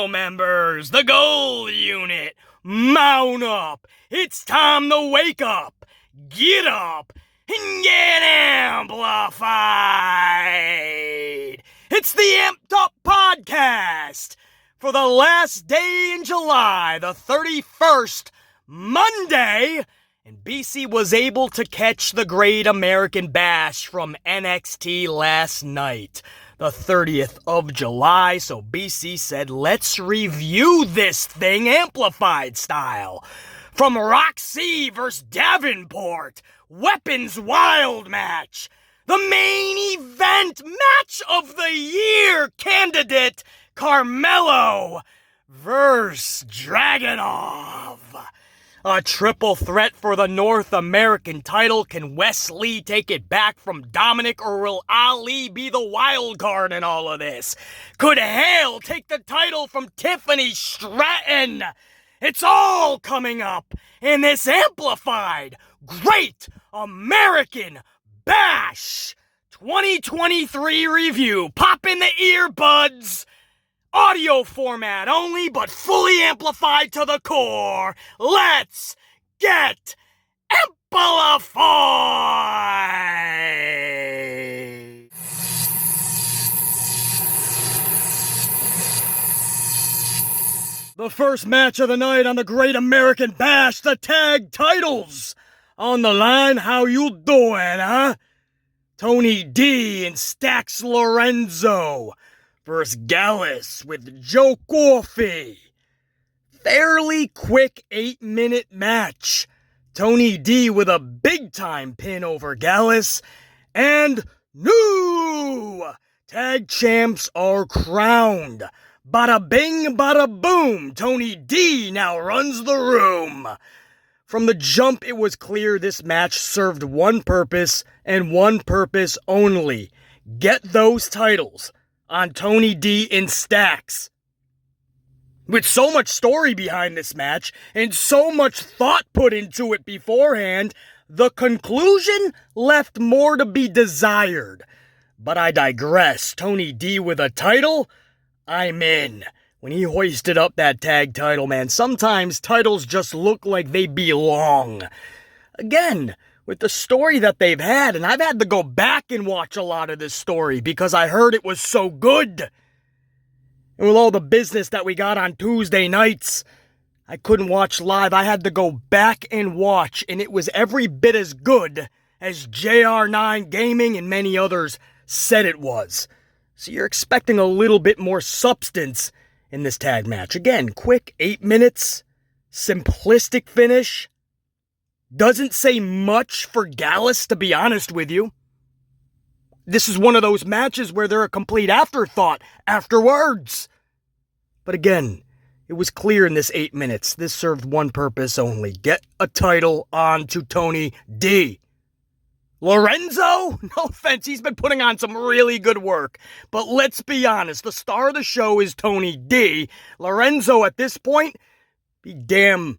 Now, members, the gold unit, mount up. It's time to wake up, get up, and get amplified. It's the Amped Up Podcast for the last day in July, the 31st, Monday, and BC was able to catch the Great American Bash from NXT last night, the 30th of July, so BC said, let's review this thing amplified style. From Rok-C versus Davenport, Weapons Wild match, the main event match of the year candidate, Carmelo versus Dragonov. A triple threat for the North American title. Can Wesley take it back from Dominik, or will Ali be the wild card in all of this? Could Hale take the title from Tiffany Stratton? It's all coming up in this amplified Great American Bash 2023 review. Pop in the earbuds. Audio format only, but fully amplified to the core. Let's get amplified! The first match of the night on the Great American Bash, the tag titles. On the line, how you doing, huh? Tony D and Stax Lorenzo versus Gallus with Joe Coffey. Fairly quick 8-minute match. Tony D with a big-time pin over Gallus. And new tag champs are crowned. Bada bing, bada boom. Tony D now runs the room. From the jump, it was clear this match served one purpose and one purpose only. Get those titles on Tony D and Stax. With so much story behind this match and so much thought put into it beforehand, the conclusion left more to be desired. But I digress. Tony D with a title? I'm in. When he hoisted up that tag title, man, sometimes titles just look like they belong. Again, with the story that they've had, and I've had to go back and watch a lot of this story because I heard it was so good. And with all the business that we got on Tuesday nights, I couldn't watch live. I had to go back and watch, and it was every bit as good as JR9 Gaming and many others said it was. So you're expecting a little bit more substance in this tag match. Again, quick 8 minutes, simplistic finish. Doesn't say much for Gallus, to be honest with you. This is one of those matches where they're a complete afterthought afterwards. But again, it was clear in this 8 minutes, this served one purpose only. Get a title on to Tony D. Lorenzo? No offense, he's been putting on some really good work. But let's be honest, the star of the show is Tony D. Lorenzo, at this point, be damn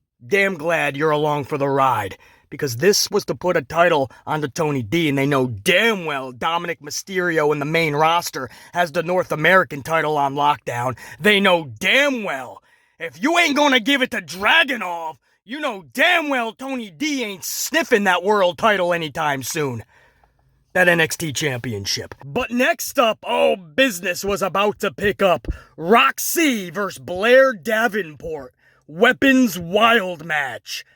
glad you're along for the ride. Because this was to put a title onto Tony D, and they know damn well Dominik Mysterio in the main roster has the North American title on lockdown. They know damn well if you ain't gonna give it to Dragonov, you know damn well Tony D ain't sniffing that world title anytime soon. That NXT championship. But next up, business was about to pick up. Rok-C versus Blair Davenport. Weapons Wild match.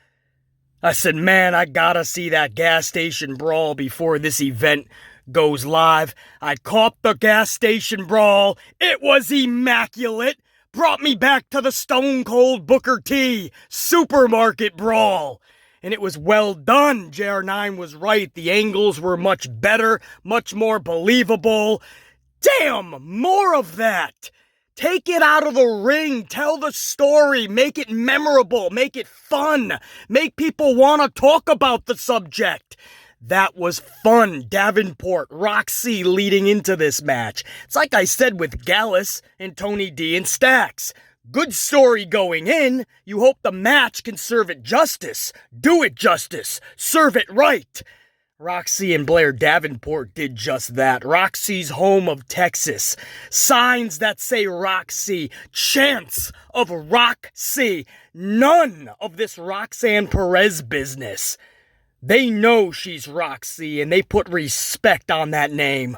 I said, man, I gotta see that gas station brawl before this event goes live. I caught the gas station brawl. It was immaculate. Brought me back to the Stone Cold Booker T supermarket brawl. And it was well done. JR9 was right. The angles were much better, much more believable. Damn, more of that. Take it out of the ring, tell the story, make it memorable, make it fun, make people want to talk about the subject. That was fun. Davenport, Rok-C leading into this match. It's like I said with Gallus and Tony D and Stax. Good story going in. You hope the match can serve it justice. Do it justice. Serve it right. Rok-C and Blair Davenport did just that. Rok-C's home of Texas. Signs that say Rok-C. Chants of Rok-C. None of this Roxanne Perez business. They know she's Rok-C, and they put respect on that name.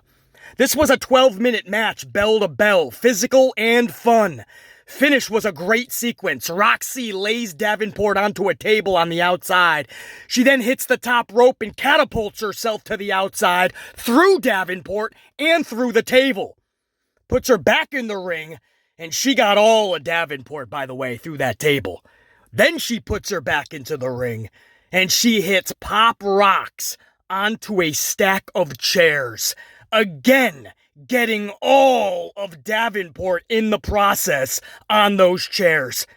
This was a 12-minute match, bell to bell, physical and fun. Finish was a great sequence. Rok-C lays Davenport onto a table on the outside. She then hits the top rope and catapults herself to the outside, through Davenport and through the table. Puts her back in the ring, and she got all of Davenport, by the way, through that table. Then she puts her back into the ring, and she hits Pop Rocks onto a stack of chairs. Again, getting all of Davenport in the process on those chairs.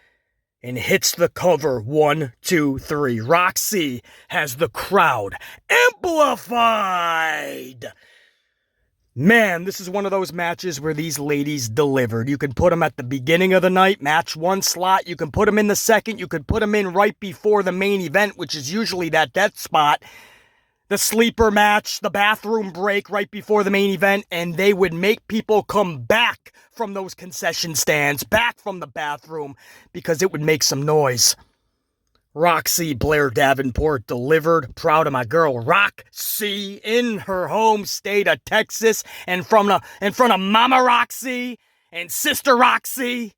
And hits the cover 1, 2, 3. Rok-C has the crowd amplified. Man, this is one of those matches where these ladies delivered. You can put them at the beginning of the night, match 1 slot. You can put them in the second. You could put them in right before the main event, which is usually that death spot. The sleeper match, the bathroom break right before the main event, and they would make people come back from those concession stands, back from the bathroom, because it would make some noise. Rok-C Blair Davenport delivered. Proud of my girl Rok-C in her home state of Texas, and in front of Mama Rok-C and Sister Rok-C.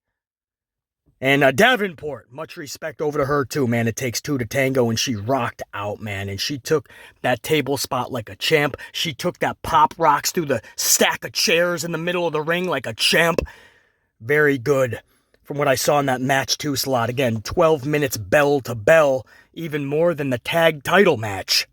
And Davenport, much respect over to her too, man. It takes two to tango, and she rocked out, man. And she took that table spot like a champ. She took that Pop Rocks through the stack of chairs in the middle of the ring like a champ. Very good. From what I saw in that match 2 slot. Again, 12 minutes bell to bell, even more than the tag title match.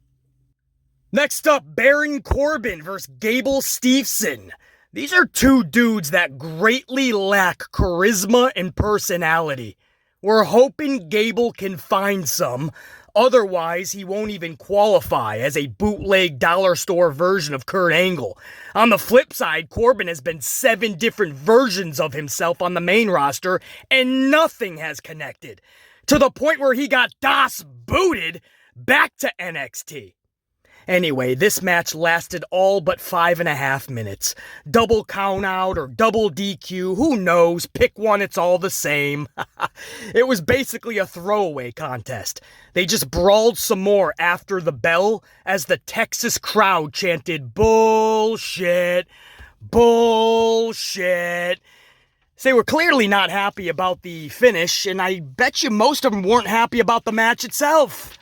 Next up, Baron Corbin versus Gable Steveson. These are two dudes that greatly lack charisma and personality. We're hoping Gable can find some. Otherwise, he won't even qualify as a bootleg dollar store version of Kurt Angle. On the flip side, Corbin has been 7 different versions of himself on the main roster, and nothing has connected. To the point where he got DOS booted back to NXT. Anyway, this match lasted all but 5.5 minutes. Double count out or double DQ, who knows? Pick one, it's all the same. It was basically a throwaway contest. They just brawled some more after the bell as the Texas crowd chanted, "Bullshit, bullshit." So they were clearly not happy about the finish, and I bet you most of them weren't happy about the match itself.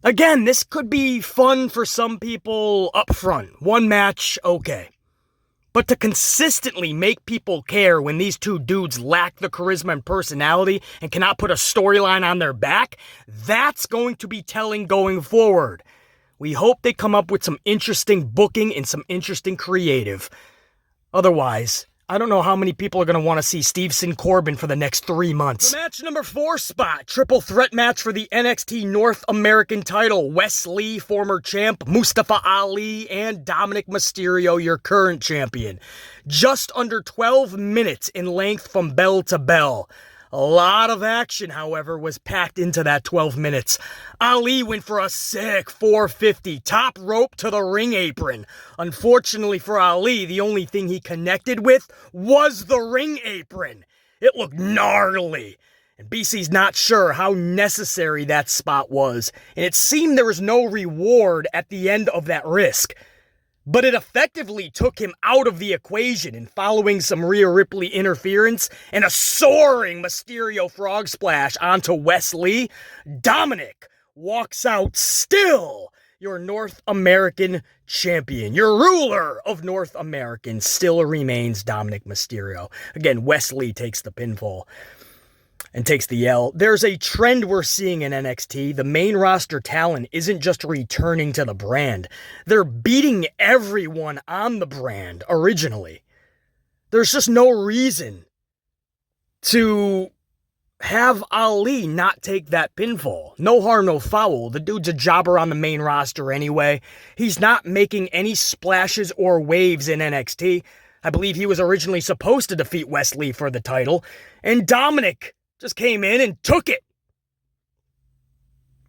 Again, this could be fun for some people up front. One match, okay. But to consistently make people care when these two dudes lack the charisma and personality and cannot put a storyline on their back, that's going to be telling going forward. We hope they come up with some interesting booking and some interesting creative. Otherwise, I don't know how many people are going to want to see Steveson Corbin for the next 3 months. The match number 4 spot, triple threat match for the NXT North American title. Wes Lee, former champ, Mustafa Ali, and Dominik Mysterio, your current champion. Just under 12 minutes in length from bell to bell. A lot of action, however, was packed into that 12 minutes. Ali went for a sick 450, top rope to the ring apron. Unfortunately for Ali, the only thing he connected with was the ring apron. It looked gnarly, and BC's not sure how necessary that spot was, and it seemed there was no reward at the end of that risk. But it effectively took him out of the equation, and following some Rhea Ripley interference and a soaring Mysterio frog splash onto Wes Lee, Dominik walks out still your North American champion. Your ruler of North American still remains Dominik Mysterio. Again, Wes Lee takes the pinfall and takes the L. There's a trend we're seeing in NXT. The main roster talent isn't just returning to the brand. They're beating everyone on the brand originally. There's just no reason to have Ali not take that pinfall. No harm, no foul. The dude's a jobber on the main roster anyway. He's not making any splashes or waves in NXT. I believe he was originally supposed to defeat Wes Lee for the title. And Dominik just came in and took it.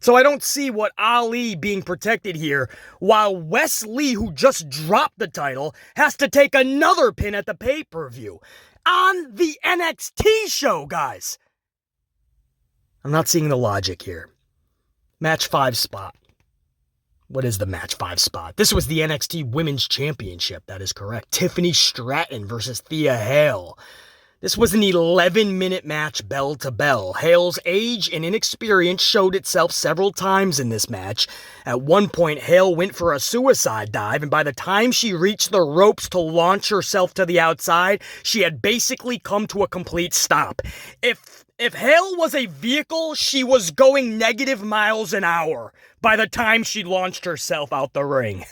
So I don't see what Ali being protected here, while Wes Lee, who just dropped the title, has to take another pin at the pay-per-view. On the NXT show, guys. I'm not seeing the logic here. Match 5 spot. What is the match 5 spot? This was the NXT Women's Championship, that is correct. Tiffany Stratton versus Thea Hale. This was an 11-minute match bell to bell. Hale's age and inexperience showed itself several times in this match. At one point, Hale went for a suicide dive, and by the time she reached the ropes to launch herself to the outside, she had basically come to a complete stop. If Hale was a vehicle, she was going negative miles an hour by the time she launched herself out the ring.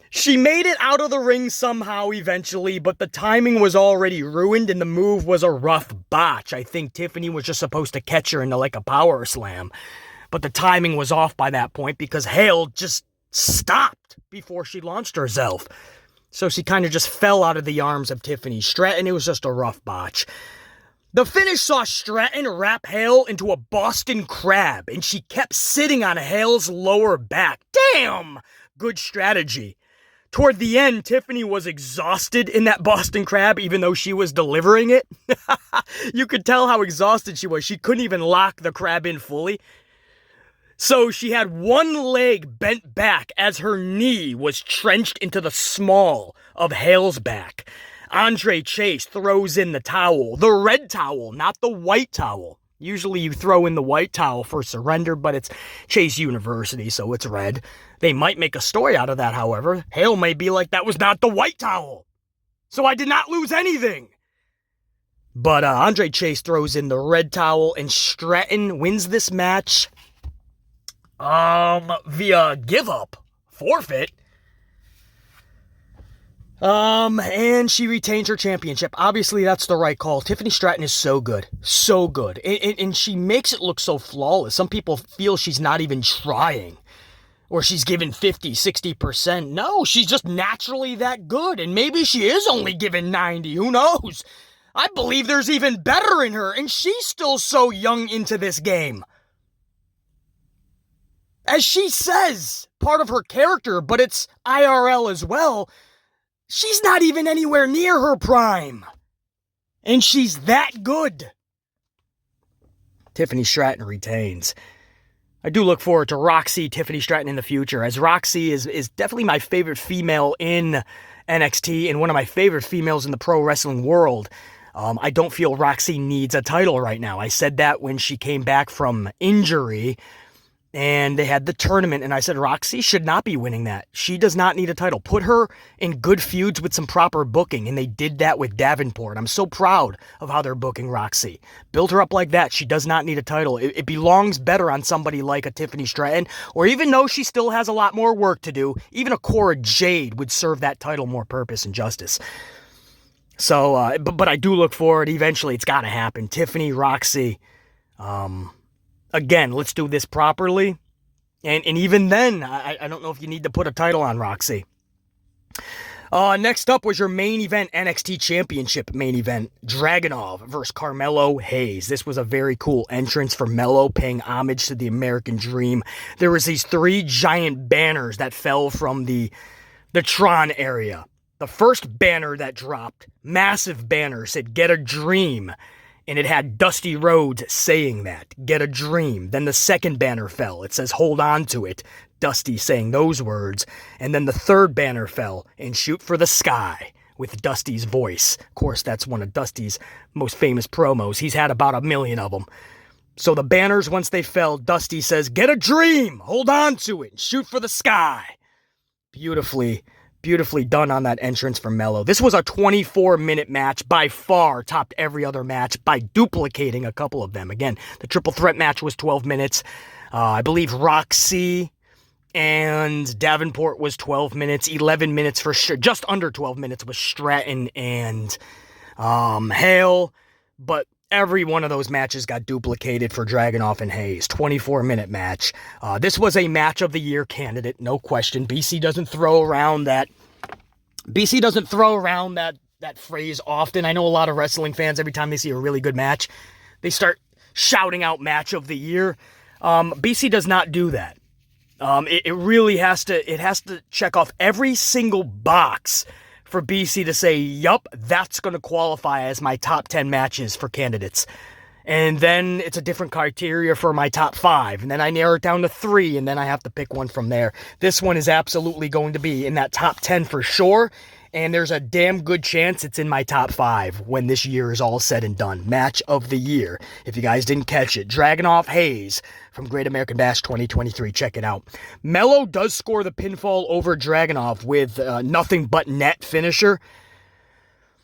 She made it out of the ring somehow eventually, but the timing was already ruined and the move was a rough botch. I think Tiffany was just supposed to catch her into like a power slam, but the timing was off by that point because Hale just stopped before she launched herself. So she kind of just fell out of the arms of Tiffany Stratton. It was just a rough botch. The finish saw Stratton wrap Hale into a Boston Crab, and she kept sitting on Hale's lower back. Damn! Good strategy. Toward the end, Tiffany was exhausted in that Boston Crab, even though she was delivering it. You could tell how exhausted she was. She couldn't even lock the crab in fully. So she had one leg bent back as her knee was trenched into the small of Hale's back. Andre Chase throws in the towel, the red towel, not the white towel. Usually you throw in the white towel for surrender, but it's Chase University, so it's red. They might make a story out of that, however. Hale may be like, that was not the white towel. So I did not lose anything. But Andre Chase throws in the red towel, and Stratton wins this match via give up, forfeit. And she retains her championship. Obviously, that's the right call. Tiffany Stratton is so good. So good. And she makes it look so flawless. Some people feel she's not even trying. Or she's given 50, 60%. No, she's just naturally that good. And maybe she is only given 90. Who knows? I believe there's even better in her. And she's still so young into this game. As she says, part of her character, but it's IRL as well, she's not even anywhere near her prime. And she's that good. Tiffany Stratton retains. I do look forward to Rok-C, Tiffany Stratton in the future, as Rok-C is definitely my favorite female in NXT and one of my favorite females in the pro wrestling world. I don't feel Rok-C needs a title right now. I said that when she came back from injury and they had the tournament, and I said Rok-C should not be winning that. She does not need a title. Put her in good feuds with some proper booking, and they did that with Davenport. I'm so proud of how they're booking Rok-C. Build her up like that. She does not need a title. It belongs better on somebody like a Tiffany Stratton, or even though she still has a lot more work to do, even a Cora Jade would serve that title more purpose and justice. So, but I do look forward. Eventually, it's got to happen. Tiffany, Rok-C. Again, let's do this properly. And even then, I don't know if you need to put a title on Rok-C. Next up was your main event, NXT Championship main event, Dragonov versus Carmelo Hayes. This was a very cool entrance for Melo, paying homage to the American Dream. There was these 3 giant banners that fell from the Tron area. The first banner that dropped, massive banner, said, "Get a Dream." And it had Dusty Rhodes saying that, "Get a Dream." Then the second banner fell. It says, "Hold on to it." Dusty saying those words. And then the third banner fell, and "Shoot for the Sky," with Dusty's voice. Of course, that's one of Dusty's most famous promos. He's had about 1 million of them. So the banners, once they fell, Dusty says, "Get a dream, hold on to it, and shoot for the sky." Beautifully done on that entrance for Melo. This was a 24-minute match, by far topped every other match by duplicating a couple of them. Again, the triple threat match was 12 minutes. I believe Rok-C and Davenport was 12 minutes. 11 minutes for sure. Just under 12 minutes was Stratton and Hale. But every one of those matches got duplicated for Dragunov and Hayes. 24-minute match. This was a match of the year candidate, no question. BC doesn't throw around that phrase often. I know a lot of wrestling fans, every time they see a really good match, they start shouting out match of the year. BC does not do that. It really has to check off every single box for BC to say, yup, that's going to qualify as my top 10 matches for candidates. And then it's a different criteria for my top 5. And then I narrow it down to 3, and then I have to pick one from there. This one is absolutely going to be in that top 10 for sure. And there's a damn good chance it's in my top 5 when this year is all said and done. Match of the year. If you guys didn't catch it, Dragunov Hayes from Great American Bash 2023. Check it out. Melo does score the pinfall over Dragunov with nothing but net finisher.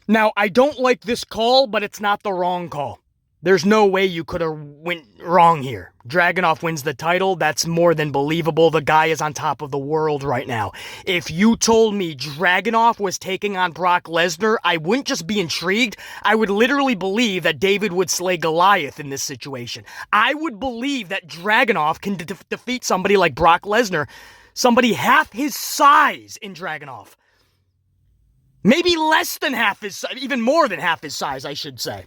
Now, I don't like this call, but it's not the wrong call. There's no way you could have went wrong here. Dragunov wins the title. That's more than believable. The guy is on top of the world right now. If you told me Dragunov was taking on Brock Lesnar, I wouldn't just be intrigued. I would literally believe that David would slay Goliath in this situation. I would believe that Dragunov can defeat somebody like Brock Lesnar, somebody half his size in Dragunov. Maybe less than half his size, even more than half his size, I should say.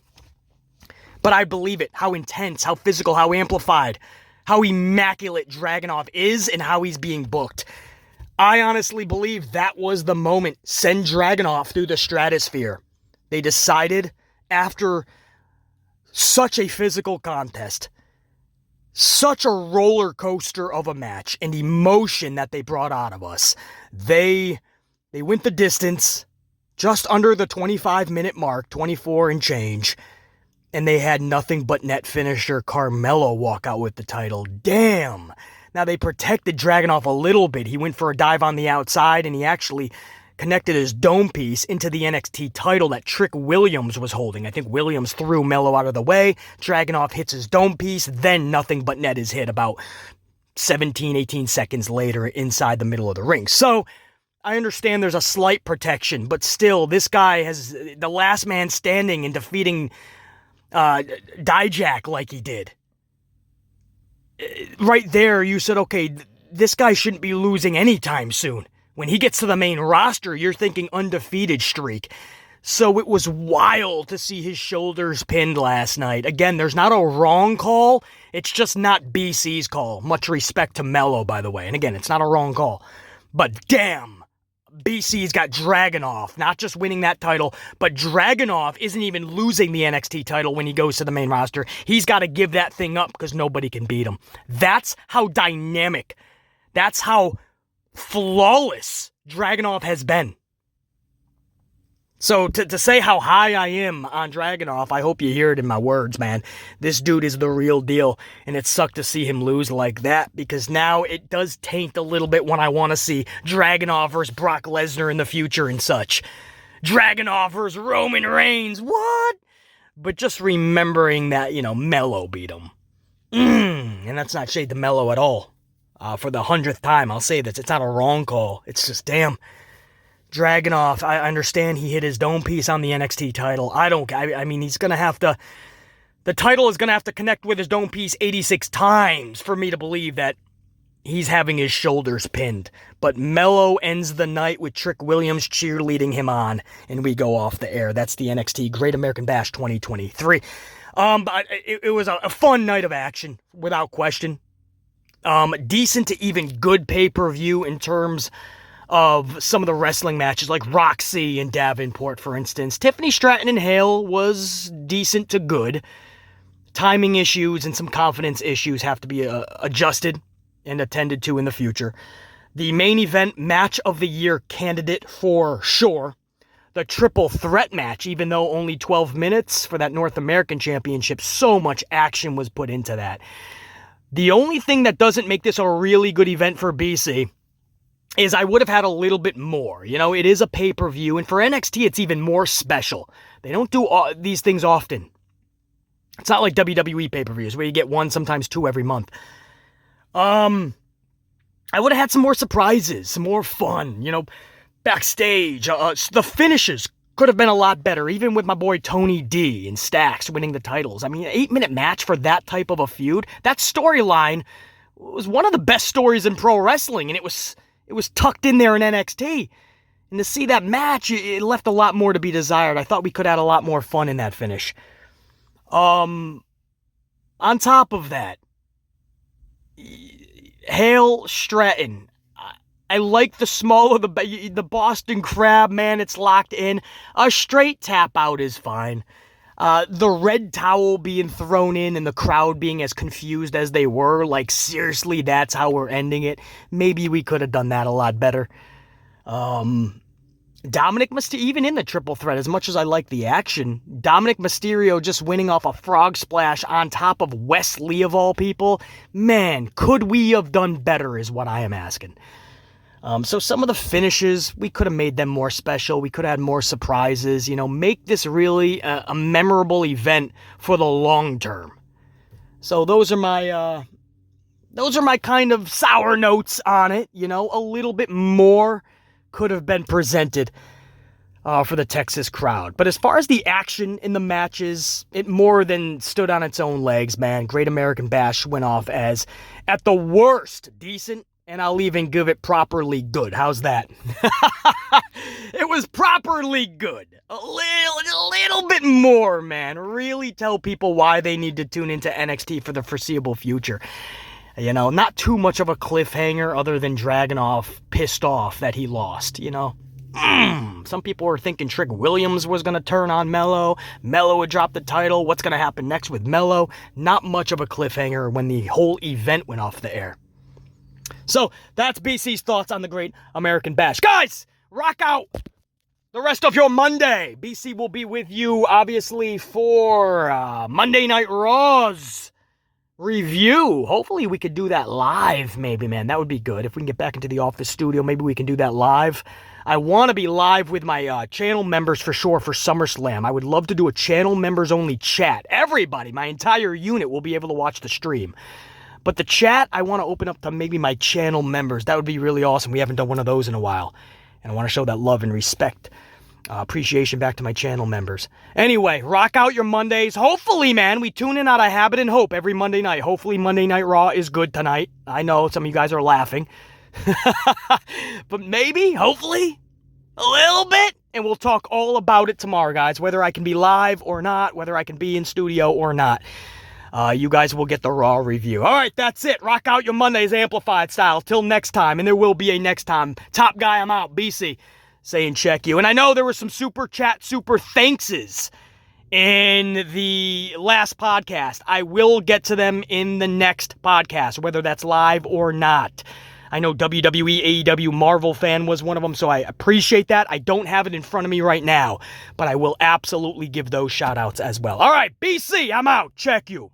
But I believe it, how intense, how physical, how amplified, how immaculate Dragunov is and how he's being booked. I honestly believe that was the moment. Send Dragunov through the stratosphere. They decided after such a physical contest, such a roller coaster of a match and emotion that they brought out of us. They went the distance, just under the 25-minute mark, 24 and change. And they had nothing but net finisher Carmelo walk out with the title. Damn! Now, they protected Dragunov a little bit. He went for a dive on the outside, and he actually connected his dome piece into the NXT title that Trick Williams was holding. I think Williams threw Melo out of the way. Dragunov hits his dome piece. Then nothing but net is hit about 17, 18 seconds later inside the middle of the ring. So, I understand there's a slight protection, but still, this guy has the last man standing in defeating Dijak like he did. Right there, you said, okay, this guy shouldn't be losing anytime soon. When he gets to the main roster, you're thinking undefeated streak. So it was wild to see his shoulders pinned last night. Again, there's not a wrong call. It's just not BC's call. Much respect to Melo, by the way. And again, it's not a wrong call. But damn, BC's got Dragunov, not just winning that title, but Dragunov isn't even losing the NXT title when he goes to the main roster. He's got to give that thing up because nobody can beat him. That's how dynamic, that's how flawless Dragunov has been. So to say how high I am on Dragunov, I hope you hear it in my words, man. This dude is the real deal, and it sucked to see him lose like that, because now it does taint a little bit when I want to see Dragunov versus Brock Lesnar in the future and such. Dragunov versus Roman Reigns, what? But just remembering that, Melo beat him. And that's not shade to Melo at all. For the 100th time, I'll say this. It's not a wrong call. It's just, damn. Dragunov, I understand he hit his dome piece on the NXT title. I mean, he's going to have to, the title is going to have to connect with his dome piece 86 times for me to believe that he's having his shoulders pinned. But Melo ends the night with Trick Williams cheerleading him on, and we go off the air. That's the NXT Great American Bash 2023. But it was a fun night of action, without question. Decent to even good pay-per-view in terms of some of the wrestling matches, like Rok-C and Davenport, for instance. Tiffany, Stratton, and Hale was decent to good. Timing issues and some confidence issues have to be adjusted and attended to in the future. The main event match of the year candidate for sure. The triple threat match, even though only 12 minutes for that North American Championship, so much action was put into that. The only thing that doesn't make this a really good event for BC is I would have had a little bit more. It is a pay-per-view, and for NXT, it's even more special. They don't do these things often. It's not like WWE pay-per-views, where you get one, sometimes two every month. I would have had some more surprises, some more fun, backstage. The finishes could have been a lot better, even with my boy Tony D and Stacks winning the titles. I mean, an 8-minute match for that type of a feud, that storyline was one of the best stories in pro wrestling, and it was tucked in there in NXT. And to see that match, it left a lot more to be desired. I thought we could have had a lot more fun in that finish. On top of that, Hale, Stratton. I like the small of the Boston Crab, man. It's locked in. A straight tap out is fine. The red towel being thrown in and the crowd being as confused as they were, like, seriously, that's how we're ending it. Maybe we could have done that a lot better. Dominik Mysterio, even in the triple threat, as much as I like the action, Dominik Mysterio just winning off a frog splash on top of Wesley of all people, man, could we have done better is what I am asking. So some of the finishes, we could have made them more special. We could have had more surprises, make this really a memorable event for the long term. So those are my kind of sour notes on it, a little bit more could have been presented for the Texas crowd. But as far as the action in the matches, it more than stood on its own legs, man. Great American Bash went off as, at the worst, decent. And I'll even give it properly good. How's that? It was properly good. A little bit more, man. Really tell people why they need to tune into NXT for the foreseeable future. Not too much of a cliffhanger other than Dragonov pissed off that he lost, Some people were thinking Trick Williams was going to turn on Melo. Melo would drop the title. What's going to happen next with Melo? Not much of a cliffhanger when the whole event went off the air. So, that's BC's thoughts on the Great American Bash. Guys, rock out the rest of your Monday. BC will be with you, obviously, for Monday Night Raw's review. Hopefully, we could do that live, maybe, man. That would be good. If we can get back into the office studio, maybe we can do that live. I want to be live with my channel members for sure for SummerSlam. I would love to do a channel members-only chat. Everybody, my entire unit, will be able to watch the stream. But the chat, I want to open up to maybe my channel members. That would be really awesome. We haven't done one of those in a while. And I want to show that love and respect, appreciation back to my channel members. Anyway, rock out your Mondays. Hopefully, man, we tune in out of habit and hope every Monday night. Hopefully, Monday Night Raw is good tonight. I know some of you guys are laughing. But maybe, hopefully, a little bit. And we'll talk all about it tomorrow, guys. Whether I can be live or not, whether I can be in studio or not. You guys will get the Raw review. All right, that's it. Rock out your Mondays amplified style. Till next time, and there will be a next time. Top guy, I'm out. BC saying check you. And I know there were some super chat, super thankses in the last podcast. I will get to them in the next podcast, whether that's live or not. I know WWE, AEW, Marvel fan was one of them, so I appreciate that. I don't have it in front of me right now, but I will absolutely give those shout outs as well. All right, BC, I'm out. Check you.